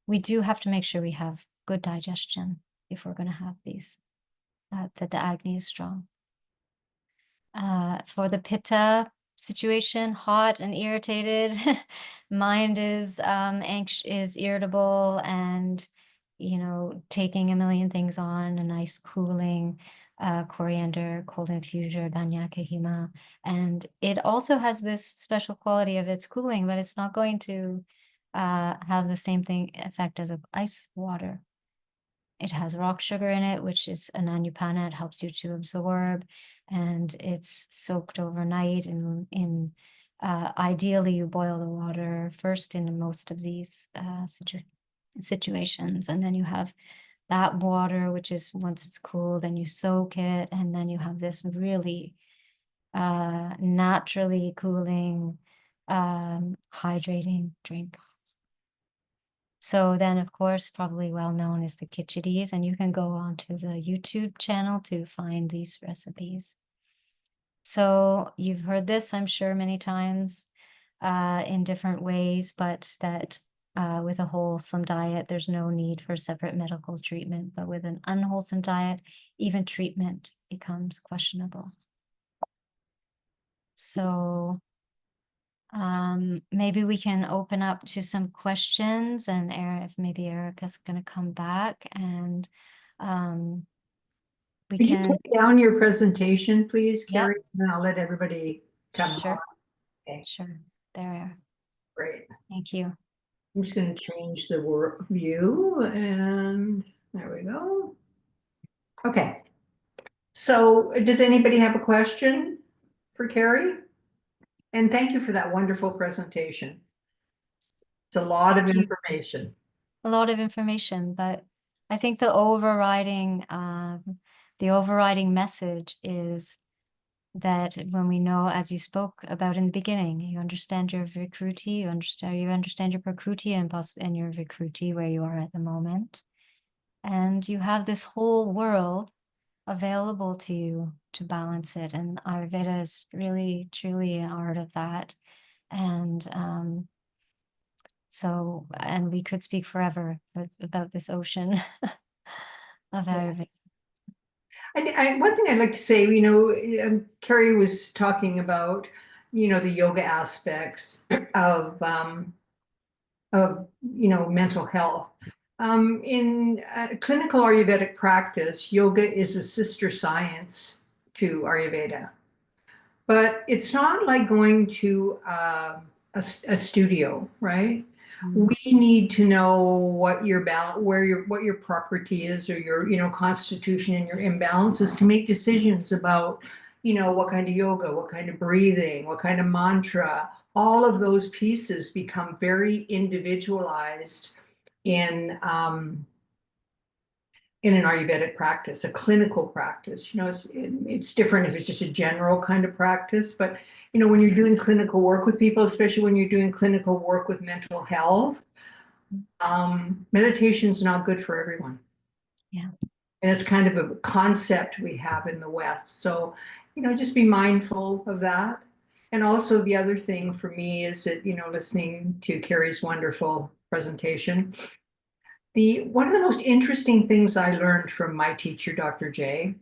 we do have to make sure we have good digestion if we're going to have these, that the Agni is strong. For the Pitta situation, hot and irritated, mind is anxious, is irritable, and taking a million things on, a nice cooling coriander, cold infuser, Danya Kahima. And it also has this special quality of its cooling, but it's not going to have the same thing effect as ice water. It has rock sugar in it, which is an anupana. It helps you to absorb, and it's soaked overnight. In ideally, you boil the water first in most of these situations, and then you have that water, which is once it's cool, then you soak it, and then you have this really naturally cooling, hydrating drink. So then, of course, probably well known is the khichdis, and you can go onto the YouTube channel to find these recipes. So you've heard this, I'm sure, many times in different ways, but that with a wholesome diet, there's no need for separate medical treatment. But with an unwholesome diet, even treatment becomes questionable. So maybe we can open up to some questions, and if maybe Erica's going to come back, and we Could you can. take down your presentation, please, Yep, Carrie? And I'll let everybody come on. sure, Okay, sure. There we are. great. Thank you. I'm just going to change the view, and there we go. Okay. So does anybody have a question for Carrie? And thank you for that wonderful presentation. It's a lot of Thank you. information. A lot of information, but I think the overriding message is that when we know, as you spoke about in the beginning, you understand your Vikruti, you understand your Prakruti and your Vikruti, where you are at the moment. And you have this whole world available to you to balance it. And Ayurveda is really, truly an art of that. And and we could speak forever about this ocean of Ayurveda. One thing I'd like to say, Carrie was talking about, the yoga aspects of, mental health. In clinical Ayurvedic practice, yoga is a sister science to Ayurveda. But it's not like going to a studio, right? Mm. We need to know what your what your prakriti is, or your, constitution and your imbalances, to make decisions about, what kind of yoga, what kind of breathing, what kind of mantra. All of those pieces become very individualized in an Ayurvedic practice, a clinical practice. It's different if it's just a general kind of practice, but when you're doing clinical work with people, especially when you're doing clinical work with mental health, meditation is not good for everyone. Yeah. And it's kind of a concept we have in the West. So, just be mindful of that. And also the other thing for me is that, listening to Carrie's wonderful presentation, one of the most interesting things I learned from my teacher, Dr. J,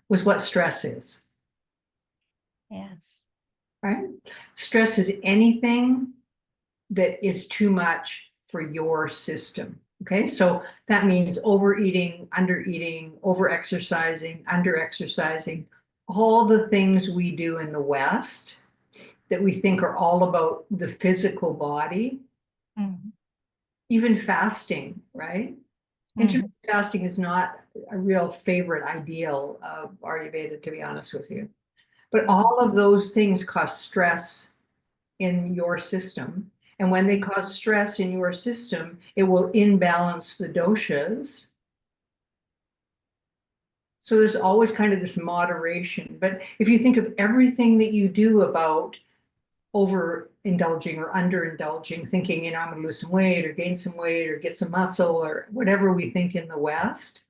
was what stress is, Yes. right? Stress is anything that is too much for your system. Okay, so that means overeating, undereating, overexercising, underexercising, all the things we do in the West that we think are all about the physical body, Mhm. even fasting, right? Intermittent fasting is not a real favorite ideal of Ayurveda, to be honest with you. But all of those things cause stress in your system. And when they cause stress in your system, it will imbalance the doshas. So there's always kind of this moderation. But if you think of everything that you do about overindulging or underindulging, thinking, I'm going to lose some weight or gain some weight or get some muscle or whatever we think in the West,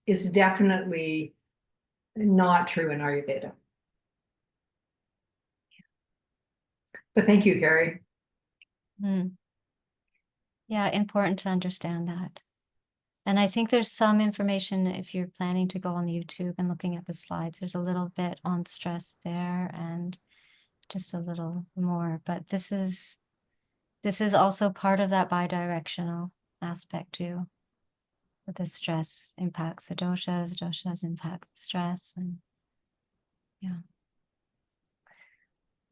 is definitely not true in Ayurveda. But thank you, Carrie. Mm. Yeah, important to understand that. And I think there's some information if you're planning to go on YouTube and looking at the slides, there's a little bit on stress there and just a little more. But this is also part of that bidirectional aspect too. the stress impacts the doshas impact the stress, and yeah.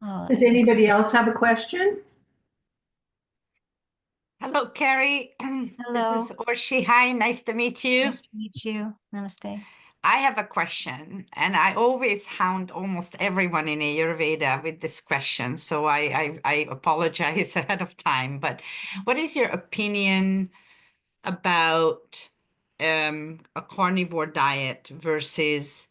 Oh, Does anybody else have a question? Hello, Carrie. This is hello. Orshi. Hi, nice to meet you. Nice to meet you. Namaste. I have a question, and I always hound almost everyone in Ayurveda with this question, so I apologize ahead of time. But what is your opinion about a carnivore diet versus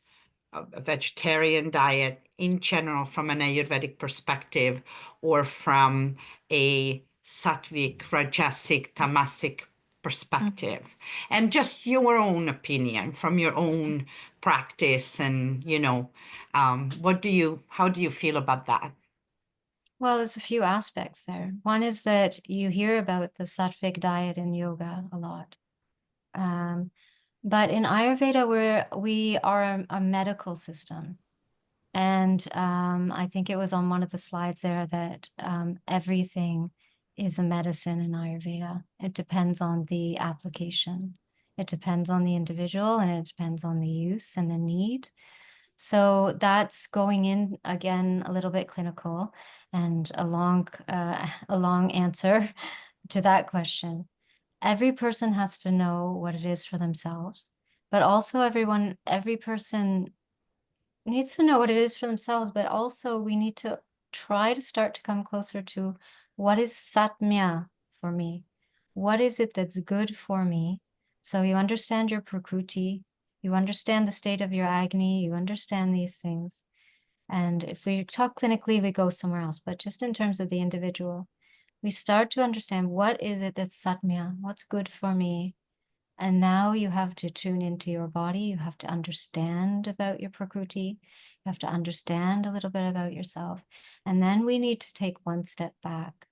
a vegetarian diet in general from an Ayurvedic perspective, or from a sattvic, rajasic, tamasic perspective? And just your own opinion from your own practice, and how do you feel about that? Well, there's a few aspects there. One is that you hear about the sattvic diet in yoga a lot. But in Ayurveda, we are a medical system. And I think it was on one of the slides there that everything is a medicine in Ayurveda. It depends on the application. It depends on the individual, and it depends on the use and the need. So that's going in again a little bit clinical, and a long answer to that question. Every person has to know what it is for themselves, but also every person needs to know what it is for themselves, but also we need to try to start to come closer to what is satmya for me? What is it that's good for me? So you understand your prakriti, you understand the state of your agni, you understand these things. And if we talk clinically, we go somewhere else, but just in terms of the individual, we start to understand what is it that's satmya, what's good for me. And now you have to tune into your body. You have to understand about your prakriti. You have to understand a little bit about yourself. And then we need to take one step back.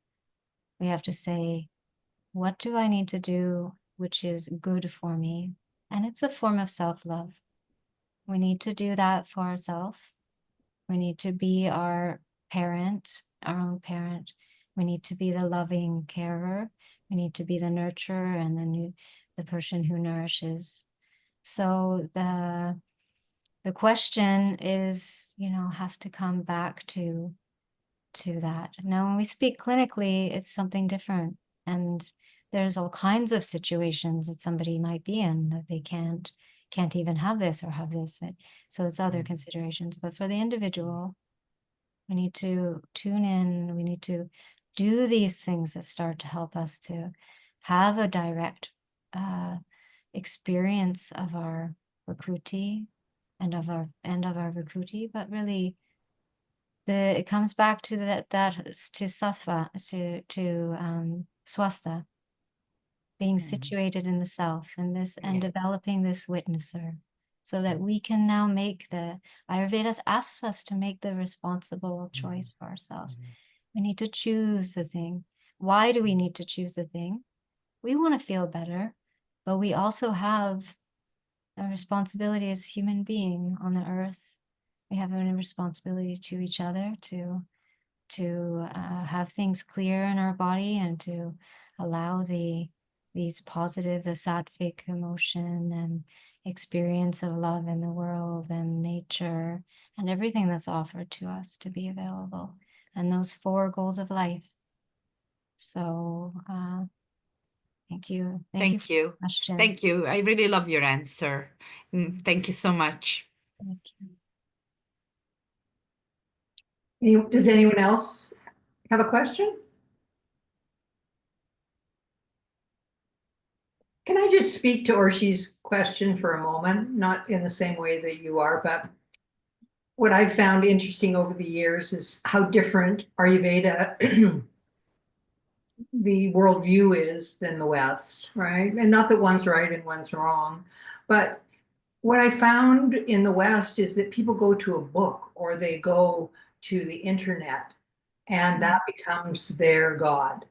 We have to say, what do I need to do which is good for me? And it's a form of self-love. We need to do that for ourselves. We need to be our parent, our own parent. We need to be the loving carer. We need to be the nurturer and the person who nourishes. So the question is, has to come back to that. Now, when we speak clinically, it's something different. And there's all kinds of situations that somebody might be in that they can't even have this or have this. So it's other considerations. But for the individual, we need to tune in. We need to do these things that start to help us to have a direct experience of our Prakruti and of our Vikruti, but really it comes back to that to sattva, to swastha, being situated in the self, and and developing this witnesser, so that we can now make the Ayurveda asks us to make the responsible choice for ourselves. We need to choose the thing. Why do we need to choose the thing? We want to feel better, but we also have a responsibility as human being on the earth. We have a responsibility to each other to have things clear in our body, and to allow these positive, the sattvic emotion and experience of love in the world and nature and everything that's offered to us to be available, and those 4 goals of life. So thank you. Thank you. Question. Thank you. I really love your answer. Thank you so much. Thank you. Does anyone else have a question? Can I just speak to Orshi's question for a moment? Not in the same way that you are, but what I've found interesting over the years is how different Ayurveda, the worldview is than the West, right? And not that one's right and one's wrong, but what I found in the West is that people go to a book or they go to the internet, and that becomes their God.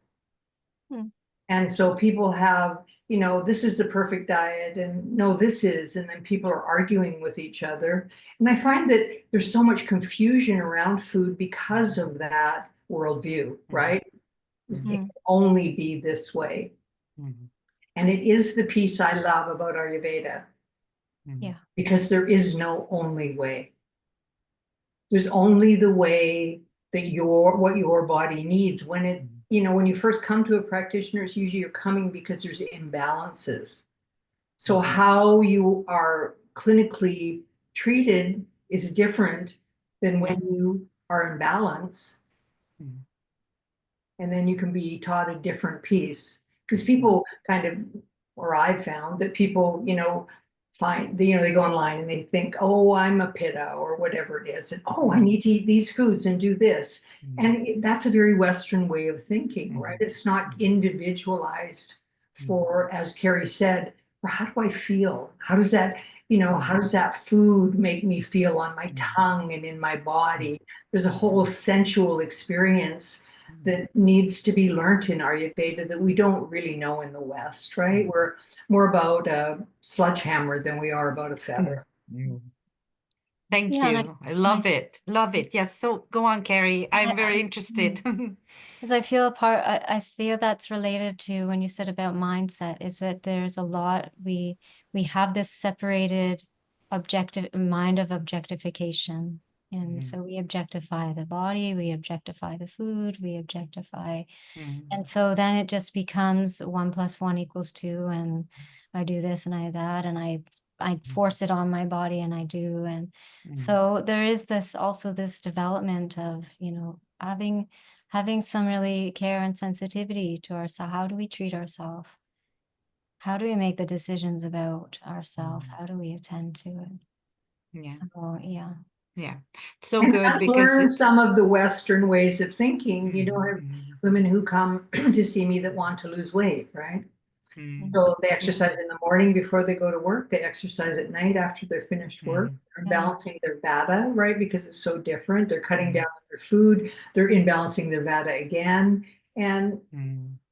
And so people have, this is the perfect diet, and no, this is, and then people are arguing with each other. And I find that there's so much confusion around food because of that worldview, right? It can only be this way. And it is the piece I love about Ayurveda, Yeah. because there is no only way. There's only the way that what your body needs. When it, when you first come to a practitioner, it's usually you're coming because there's imbalances. So how you are clinically treated is different than when you are in balance. And then you can be taught a different piece. Because people kind of, or I've found that people, find, they go online and they think, oh, I'm a pitta or whatever it is. And, oh, I need to eat these foods and do this. And that's a very Western way of thinking, right? It's not individualized for, as Carrie said, for how do I feel? How does that, how does that food make me feel on my tongue and in my body? There's a whole sensual experience that needs to be learned in Ayurveda that we don't really know in the West, right? We're more about a sledgehammer than we are about a feather. Thank Yeah, you. I love it. Love it. Yes. So go on, Carrie. I'm very interested. Because I feel that's related to when you said about mindset, is that there's a lot, we have this separated mind of objectification. And so we objectify the body, we objectify the food, we objectify. And so then it just becomes 1 + 1 = 2. And I do this and I that, and I force it on my body and I do. And so there is also this development of, having some really care and sensitivity to ourselves. How do we treat ourselves? How do we make the decisions about ourselves? How do we attend to it? Yeah. So, yeah. Yeah. So And good I've because learned some of the Western ways of thinking. I have women who come to see me that want to lose weight, right? So they exercise in the morning before they go to work. They exercise at night after they're finished work. They're balancing their vata, right? Because it's so different. They're cutting down on their food. They're imbalancing their vata again. And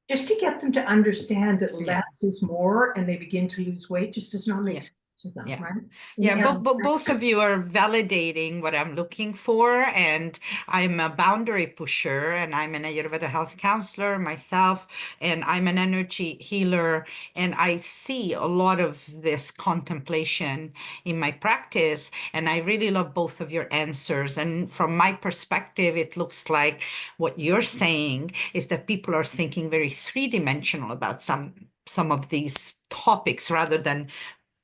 just to get them to understand that less is more, and they begin to lose weight, just does not make sense to them, right? Yeah, both of you are validating what I'm looking for, and I'm a boundary pusher, and I'm an Ayurveda health counselor myself, and I'm an energy healer, and I see a lot of this contemplation in my practice, and I really love both of your answers. And from my perspective, it looks like what you're saying is that people are thinking very three-dimensional about some of these topics rather than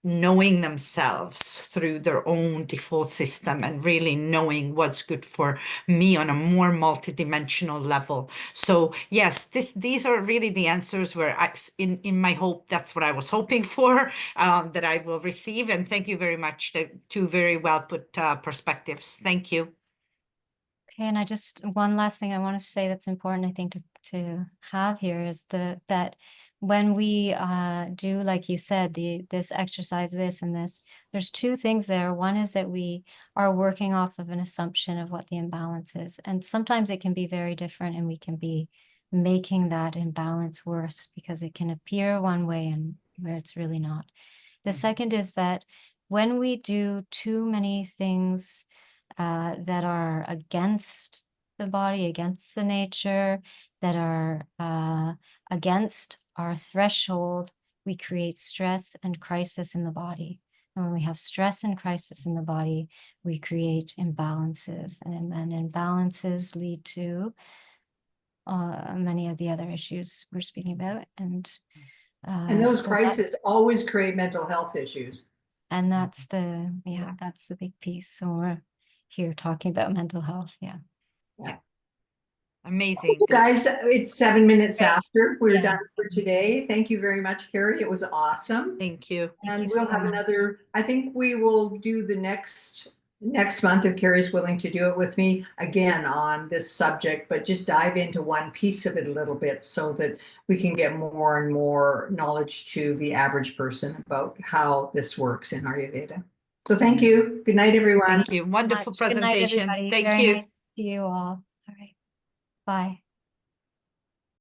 knowing themselves through their own default system and really knowing what's good for me on a more multidimensional level. So yes, these are really the answers where in my hope, that's what I was hoping for, that I will receive. And thank you very much. Two very well put perspectives. Thank you. Okay, and one last thing I want to say that's important, I think, to have here is that when we do, like you said, this exercise, this and this, there's two things there. One is that we are working off of an assumption of what the imbalance is. And sometimes it can be very different, and we can be making that imbalance worse because it can appear one way and where it's really not. The second is that when we do too many things that are against the body, against the nature, that are against our threshold, we create stress and crisis in the body. And when we have stress and crisis in the body, we create imbalances, and then imbalances lead to many of the other issues we're speaking about. And those so crises always create mental health issues. and that's that's the big piece. So we're here talking about mental health. Yeah. Amazing. Guys, it's 7 minutes after. We're Yeah. done for today. Thank you very much, Carrie. It was awesome. Thank you. And we'll have another, I think we will do the next month, if Carrie's willing to do it with me again on this subject, but just dive into one piece of it a little bit so that we can get more and more knowledge to the average person about how this works in Ayurveda. So thank you. Good night, everyone. Thank you. Wonderful presentation. Good night, everybody. Thank Very you. nice to see you all. All right. Bye.